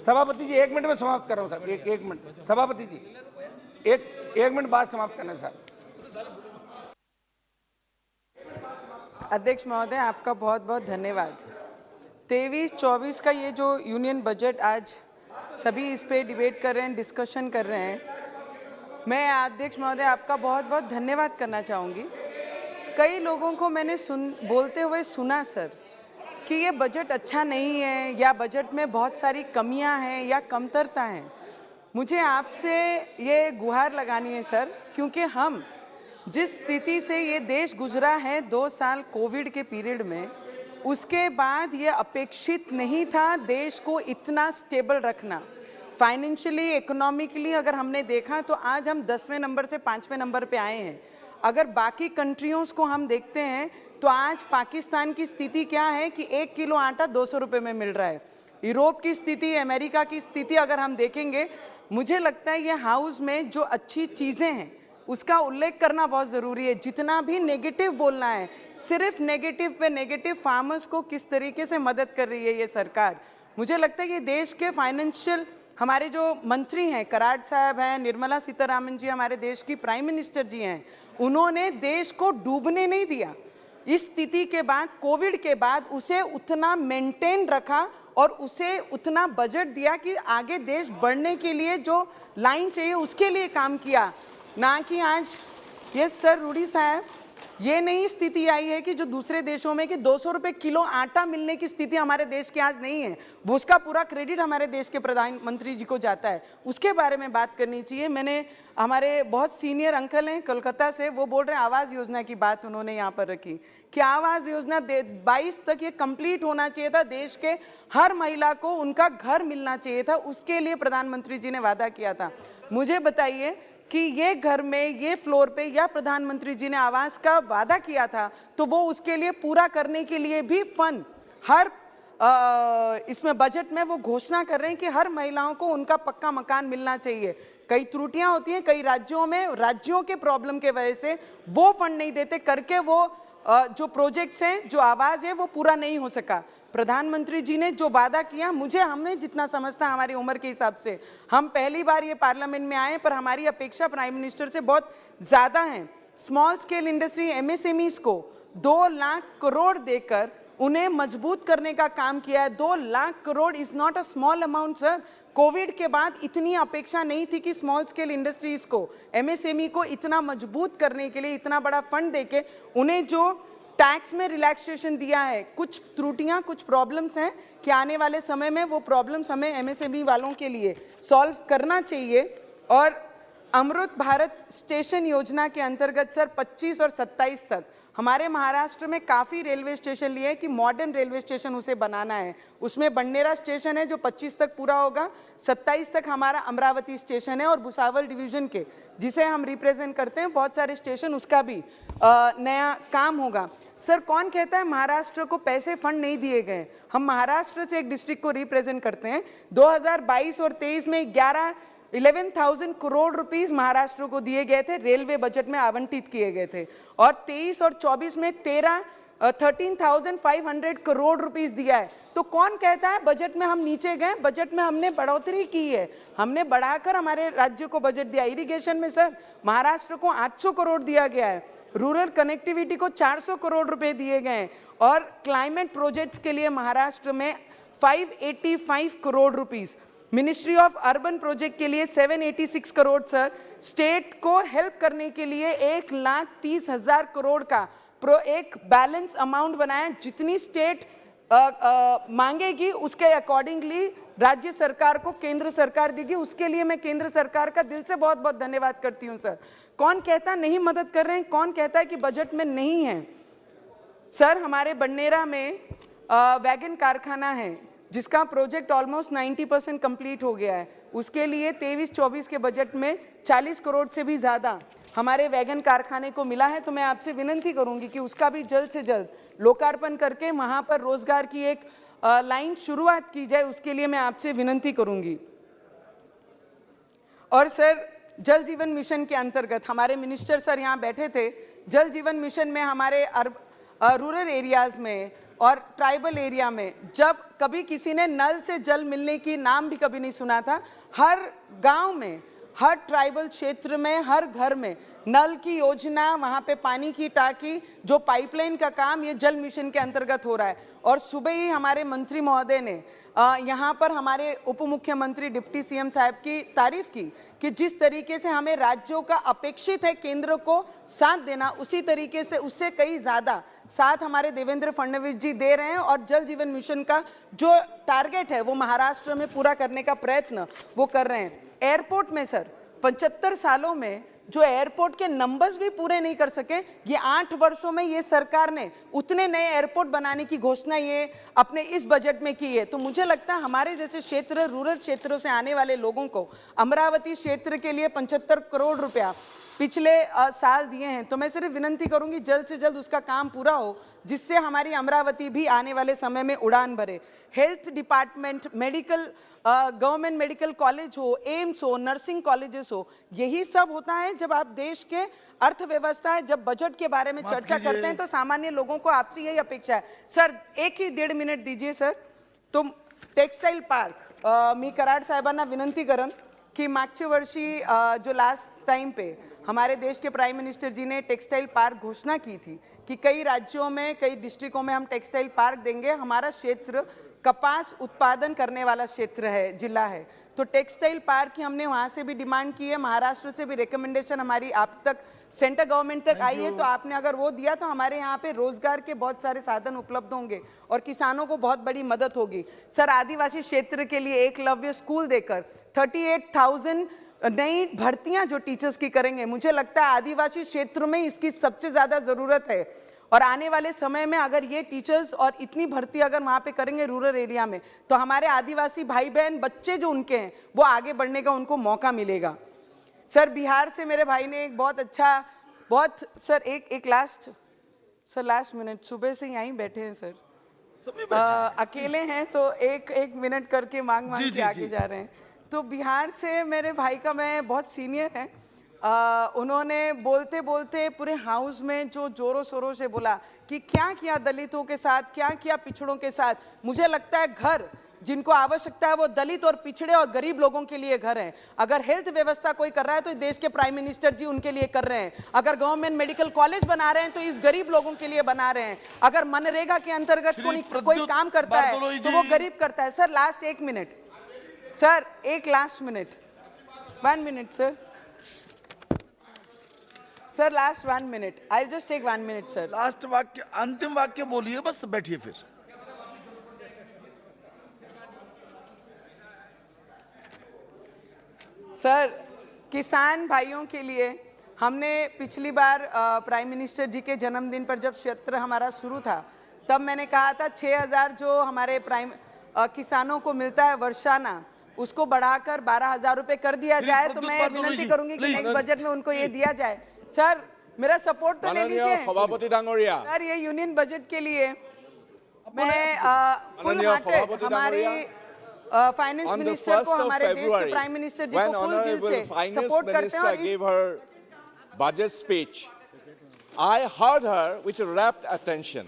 सभापति जी 1 मिनट में समाप्त कर रहा हूँ सर, एक मिनट सभापति जी, एक मिनट बाद समाप्त करना सर। अध्यक्ष महोदय, आपका बहुत बहुत धन्यवाद। 23-24 का ये जो यूनियन बजट आज सभी इस पे डिबेट कर रहे हैं, डिस्कशन कर रहे हैं, मैं अध्यक्ष महोदय आपका बहुत बहुत धन्यवाद करना चाहूँगी। कई लोगों को मैंने बोलते हुए सुना सर कि ये बजट अच्छा नहीं है या बजट में बहुत सारी कमियां हैं या कमतरता हैं। मुझे आपसे ये गुहार लगानी है सर, क्योंकि हम जिस स्थिति से ये देश गुजरा है 2 साल कोविड के पीरियड में, उसके बाद ये अपेक्षित नहीं था देश को इतना स्टेबल रखना। फाइनेंशियली, इकोनॉमिकली अगर हमने देखा तो आज हम 10वें नंबर से 5वें नंबर पे आए हैं। अगर बाकी कंट्रियों को हम देखते हैं तो आज पाकिस्तान की स्थिति क्या है कि 1 किलो आटा 200 रुपये में मिल रहा है। यूरोप की स्थिति, अमेरिका की स्थिति अगर हम देखेंगे, मुझे लगता है ये हाउस में जो अच्छी चीज़ें हैं उसका उल्लेख करना बहुत ज़रूरी है। जितना भी नेगेटिव बोलना है, सिर्फ नेगेटिव पे नेगेटिव, फार्मर्स को किस तरीके से मदद कर रही है ये सरकार। मुझे लगता है कि देश के फाइनेंशियल हमारे जो मंत्री हैं, कराड़ साहब हैं, निर्मला सीतारामन जी हमारे देश की प्राइम मिनिस्टर जी हैं, उन्होंने देश को डूबने नहीं दिया। इस स्थिति के बाद, कोविड के बाद उसे उतना मेंटेन रखा और उसे उतना बजट दिया कि आगे देश बढ़ने के लिए जो लाइन चाहिए उसके लिए काम किया, ना कि आज ये सर रूडी साहब, ये नहीं स्थिति आई है कि जो दूसरे देशों में कि 200 रुपये किलो आटा मिलने की स्थिति हमारे देश की आज नहीं है। वो उसका पूरा क्रेडिट हमारे देश के प्रधानमंत्री जी को जाता है, उसके बारे में बात करनी चाहिए। मैंने, हमारे बहुत सीनियर अंकल हैं कोलकाता से, वो बोल रहे हैं आवास योजना की बात उन्होंने यहाँ पर रखी कि आवास योजना 22 तक ये कंप्लीट होना चाहिए था, देश के हर महिला को उनका घर मिलना चाहिए था, उसके लिए प्रधानमंत्री जी ने वादा किया था। मुझे बताइए कि ये घर में, ये फ्लोर पे या प्रधानमंत्री जी ने आवास का वादा किया था तो वो उसके लिए पूरा करने के लिए भी फंड हर इसमें बजट में वो घोषणा कर रहे हैं कि हर महिलाओं को उनका पक्का मकान मिलना चाहिए। कई त्रुटियां होती हैं कई राज्यों में, राज्यों के प्रॉब्लम के वजह से वो फंड नहीं देते करके वो जो प्रोजेक्ट्स हैं, जो आवाज है, वो पूरा नहीं हो सका। प्रधानमंत्री जी ने जो वादा किया, मुझे, हमने जितना समझता हमारी उम्र के हिसाब से, हम पहली बार ये पार्लियामेंट में आए, पर हमारी अपेक्षा प्राइम मिनिस्टर से बहुत ज़्यादा है। स्मॉल स्केल इंडस्ट्री, एमएसएमईज को 2 लाख करोड़ देकर उन्हें मजबूत करने का काम किया है। 2 lakh crore is not a small amount sir. Covid के बाद इतनी अपेक्षा नहीं थी कि स्मॉल स्केल इंडस्ट्रीज को, एमएसएमई को इतना मजबूत करने के लिए इतना बड़ा फंड देके उन्हें जो टैक्स में रिलैक्सेशन दिया है। कुछ त्रुटियां, कुछ प्रॉब्लम्स हैं कि आने वाले समय में वो प्रॉब्लम्स हमें एमएसएमई वालों के लिए सॉल्व करना चाहिए। और अमृत भारत स्टेशन योजना के अंतर्गत सर 25 और 27 तक हमारे महाराष्ट्र में काफ़ी रेलवे स्टेशन लिए कि मॉडर्न रेलवे स्टेशन उसे बनाना है। उसमें बंडेरा स्टेशन है जो 25 तक पूरा होगा, 27 तक हमारा अमरावती स्टेशन है और भुसावल डिवीजन के, जिसे हम रिप्रेजेंट करते हैं, बहुत सारे स्टेशन, उसका भी नया काम होगा। सर कौन कहता है महाराष्ट्र को पैसे फंड नहीं दिए गए? हम महाराष्ट्र से एक डिस्ट्रिक्ट को रिप्रेजेंट करते हैं। 2022 और 23 में 11,000 करोड़ रुपीस महाराष्ट्र को दिए गए थे, रेलवे बजट में आवंटित किए गए थे। और 23 और 24 में 13,500 करोड़ रुपीस दिया है। तो कौन कहता है बजट में हम नीचे गए? बजट में हमने बढ़ोतरी की है, हमने बढ़ाकर हमारे राज्य को बजट दिया। इरिगेशन में सर महाराष्ट्र को 800 करोड़ दिया गया है, रूरल कनेक्टिविटी को 400 करोड़ रुपए दिए गए हैं, और क्लाइमेट प्रोजेक्ट्स के लिए महाराष्ट्र में 585 crore rupees, ministry of urban project के लिए 786 करोड़ सर, स्टेट को हेल्प करने के लिए 1,30,000 करोड़ का एक बैलेंस अमाउंट बनाया। जितनी स्टेट मांगेगी उसके अकॉर्डिंगली राज्य सरकार को केंद्र सरकार देगी। उसके लिए मैं केंद्र सरकार का दिल से बहुत बहुत धन्यवाद करती हूं सर। कौन कहता नहीं मदद कर रहे हैं? कौन कहता है कि बजट में नहीं है? सर हमारे बन्नेरा में वैगन कारखाना है जिसका प्रोजेक्ट ऑलमोस्ट 90% कंप्लीट हो गया है। उसके लिए 23-24 के बजट में 40 करोड़ से भी ज़्यादा हमारे वैगन कारखाने को मिला है। तो मैं आपसे विनती करूंगी कि उसका भी जल्द से जल्द लोकार्पण करके वहाँ पर रोजगार की एक लाइन शुरुआत की जाए, उसके लिए मैं आपसे विनती करूंगी। और सर जल जीवन मिशन के अंतर्गत हमारे मिनिस्टर सर यहाँ बैठे थे। जल जीवन मिशन में हमारे रूरल एरियाज़ में और ट्राइबल एरिया में जब कभी किसी ने नल से जल मिलने की नाम भी कभी नहीं सुना था, हर गांव में, हर ट्राइबल क्षेत्र में, हर घर में नल की योजना, वहाँ पे पानी की टाकी, जो पाइपलाइन का काम, ये जल मिशन के अंतर्गत हो रहा है। और सुबह ही हमारे मंत्री महोदय ने यहाँ पर हमारे उप मुख्यमंत्री डिप्टी सीएम साहब की तारीफ की कि जिस तरीके से हमें राज्यों का अपेक्षित है केंद्र को साथ देना, उसी तरीके से उससे कई ज़्यादा साथ हमारे देवेंद्र फडणवीस जी दे रहे हैं। और जल जीवन मिशन का जो टारगेट है वो महाराष्ट्र में पूरा करने का प्रयत्न वो कर रहे हैं। एयरपोर्ट में सर 75 सालों में जो एयरपोर्ट के नंबर्स भी पूरे नहीं कर सके, ये 8 वर्षों में ये सरकार ने उतने नए एयरपोर्ट बनाने की घोषणा ये अपने इस बजट में की है। तो मुझे लगता है हमारे जैसे क्षेत्र, रूरल क्षेत्रों से आने वाले लोगों को अमरावती क्षेत्र के लिए 75 करोड़ रुपया पिछले साल दिए हैं। तो मैं सिर्फ विनंती करूंगी जल्द से जल्द उसका काम पूरा हो, जिससे हमारी अमरावती भी आने वाले समय में उड़ान भरे। Health department, medical, government medical college हो, एम्स हो, नर्सिंग कॉलेजेस हो, यही सब होता है जब आप देश के अर्थव्यवस्था है, जब बजट के बारे में चर्चा करते हैं तो सामान्य लोगों को आपसे यही अपेक्षा है। सर 1.5 मिनिट दीजिए सर। तो टेक्सटाईल पार्क मी कराड साहेबांना विनंती करन की मागच्या वर्षी जो लास्ट टाइम पे हमारे देश के प्राइम मिनिस्टर जी ने टेक्सटाइल पार्क घोषणा की थी कि कई राज्यों में, कई डिस्ट्रिक्टों में हम टेक्सटाइल पार्क देंगे। हमारा क्षेत्र कपास उत्पादन करने वाला क्षेत्र है, जिला है, तो टेक्सटाइल पार्क की हमने वहाँ से भी डिमांड की है। महाराष्ट्र से भी रिकमेंडेशन हमारी आप तक, सेंट्रल गवर्नमेंट तक आई है। तो आपने अगर वो दिया तो हमारे यहाँ पे रोजगार के बहुत सारे साधन उपलब्ध होंगे और किसानों को बहुत बड़ी मदद होगी। सर आदिवासी क्षेत्र के लिए एकलव्य स्कूल देकर 38,000 नई भर्तियां जो टीचर्स की करेंगे, मुझे लगता है आदिवासी क्षेत्रों में इसकी सबसे ज्यादा जरूरत है। और आने वाले समय में अगर ये टीचर्स और इतनी भर्ती अगर वहाँ पे करेंगे रूरल एरिया में, तो हमारे आदिवासी भाई बहन, बच्चे जो उनके हैं, वो आगे बढ़ने का उनको मौका मिलेगा। सर बिहार से मेरे भाई ने एक बहुत अच्छा, बहुत सर एक लास्ट मिनट, सुबह से यहीं बैठे हैं सर, अकेले हैं तो एक मिनट करके मांग के आगे जा रहे हैं। तो बिहार से मेरे भाई का, मैं बहुत सीनियर है, उन्होंने बोलते बोलते पूरे हाउस में जो जोरों शोरों से बोला कि क्या किया दलितों के साथ, क्या किया पिछड़ों के साथ। मुझे लगता है घर जिनको आवश्यकता है वो दलित और पिछड़े और गरीब लोगों के लिए घर है। अगर हेल्थ व्यवस्था कोई कर रहा है तो देश के प्राइम मिनिस्टर जी उनके लिए कर रहे हैं। अगर गवर्नमेंट मेडिकल कॉलेज बना रहे हैं तो इस गरीब लोगों के लिए बना रहे हैं। अगर मनरेगा के अंतर्गत कोई काम करता है तो वो गरीब करता है। सर लास्ट 1 मिनट सर, एक last minute, 1 minute sir last 1 minute, I just take 1 minute sir. Last वाक्य, अंतिम वाक्य बोलिए, बस बैठिए फिर। सर किसान भाइयों के लिए हमने पिछली बार प्राइम मिनिस्टर जी के जन्मदिन पर जब क्षेत्र हमारा शुरू था, तब मैंने कहा था 6,000 जो हमारे किसानों को मिलता है वर्षाना, उसको बढ़ाकर 12,000 रुपए कर दिया जाए। तो मैं विनती करूंगी कि नेक्स्ट बजट में उनको ये दिया जाए। सर मेरा सपोर्ट तो ले लीजिए सर, ये यूनियन बजट के लिए मैं फुल हार्टेड हमारी फाइनेंस मिनिस्टर को, हमारे देश के प्राइम मिनिस्टर जी को फुल दिल से सपोर्ट करते हैं। और budget speech, I heard her with rapt attention.